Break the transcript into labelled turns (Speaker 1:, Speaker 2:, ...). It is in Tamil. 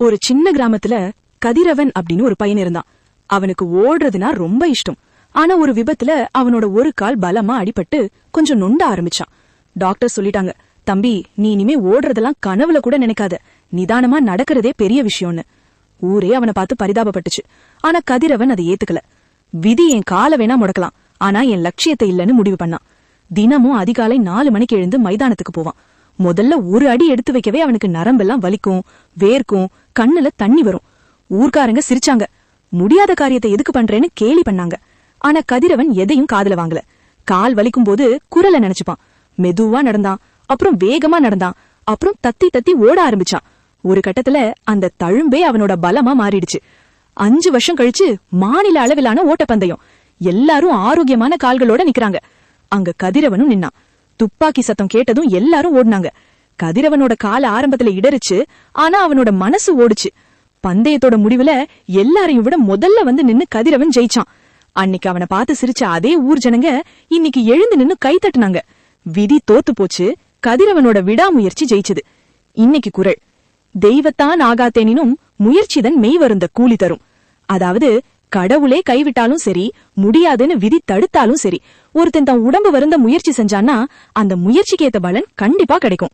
Speaker 1: ஒரு சின்ன கிராமத்துல கதிரவன் அப்படின்னு ஒரு பையன் இருந்தான். அவனுக்கு ஓடுறதுனா ரொம்ப இஷ்டம். ஆனா ஒரு விபத்துல அவனோட ஒரு கால் பலமா அடிபட்டு கொஞ்சம் நொண்ட ஆரம்பிச்சான். டாக்டர் சொல்லிட்டாங்க, தம்பி, நீ இனிமே ஓடுறதெல்லாம் கனவுல கூட நினைக்காத, நிதானமா நடக்கிறதே பெரிய விஷயம்னு. ஊரே அவனை பார்த்து பரிதாபப்பட்டுச்சு. ஆனா கதிரவன் அதை ஏத்துக்கல. விதி என் காலை வேணா முடக்கலாம், ஆனா என் லட்சியத்தை இல்லன்னு முடிவு பண்ணான். தினமும் அதிகாலை 4 மணிக்கு எழுந்து மைதானத்துக்கு போவான். முதல்ல ஒரு அடி எடுத்து வைக்கவே அவனுக்கு நரம்பெல்லாம் வலிக்கும், வேர்க்கும், கண்ணுல தண்ணி வரும். ஊர்க்காரங்க சிரிச்சாங்க. முடியாத காரியத்தை எதுக்கு பண்றேன்னு கேலி பண்ணாங்க. ஆனா கதிரவன் எதையும் காதுல வாங்கல. கால் வலிக்கும் போது குரலை நினைச்சுப்பான். மெதுவா நடந்தான், அப்புறம் வேகமா நடந்தான், அப்புறம் தத்தி தத்தி ஓட ஆரம்பிச்சான். ஒரு கட்டத்துல அந்த தழும்பே அவனோட பலமா மாறிடுச்சு. 5 வருஷம் கழிச்சு மாநில அளவிலான ஓட்டப்பந்தயம். எல்லாரும் ஆரோக்கியமான கால்களோட நிக்கிறாங்க. அங்க கதிரவனும் நின்னான். துப்பாக்கி சத்தம் கேட்டதும் எல்லாரும் ஓடினாங்க. கதிரவனோட கால ஆரம்பத்துல இடறிச்சு, ஆனா அவனோட மனசு ஓடுச்சு. பந்தயத்தோட முடிவுல எல்லாரையும் விட முதல்ல வந்து நின்னு கதிரவன் ஜெயிச்சான். அன்னைக்கு அவனை பார்த்து சிரிச்ச அதே ஊர் ஜனங்க இன்னைக்கு எழுந்து நின்னு கை தட்டுனாங்க. விதி தோத்து போச்சு, கதிரவனோட விடாமுயற்சி ஜெயிச்சது. இன்னைக்கு குறள், தெய்வத்தான் ஆகாத்தேனினும் முயற்சிதன் மெய் வருந்த கூலி தரும். அதாவது, கடவுளே கைவிட்டாலும் சரி, முடியாதுன்னு விதி தடுத்தாலும் சரி, ஒருத்தன் தன் உடம்பு வருந்த முயற்சி செஞ்சான்னா அந்த முயற்சிக்கு ஏத்த பலன் கண்டிப்பா கிடைக்கும்.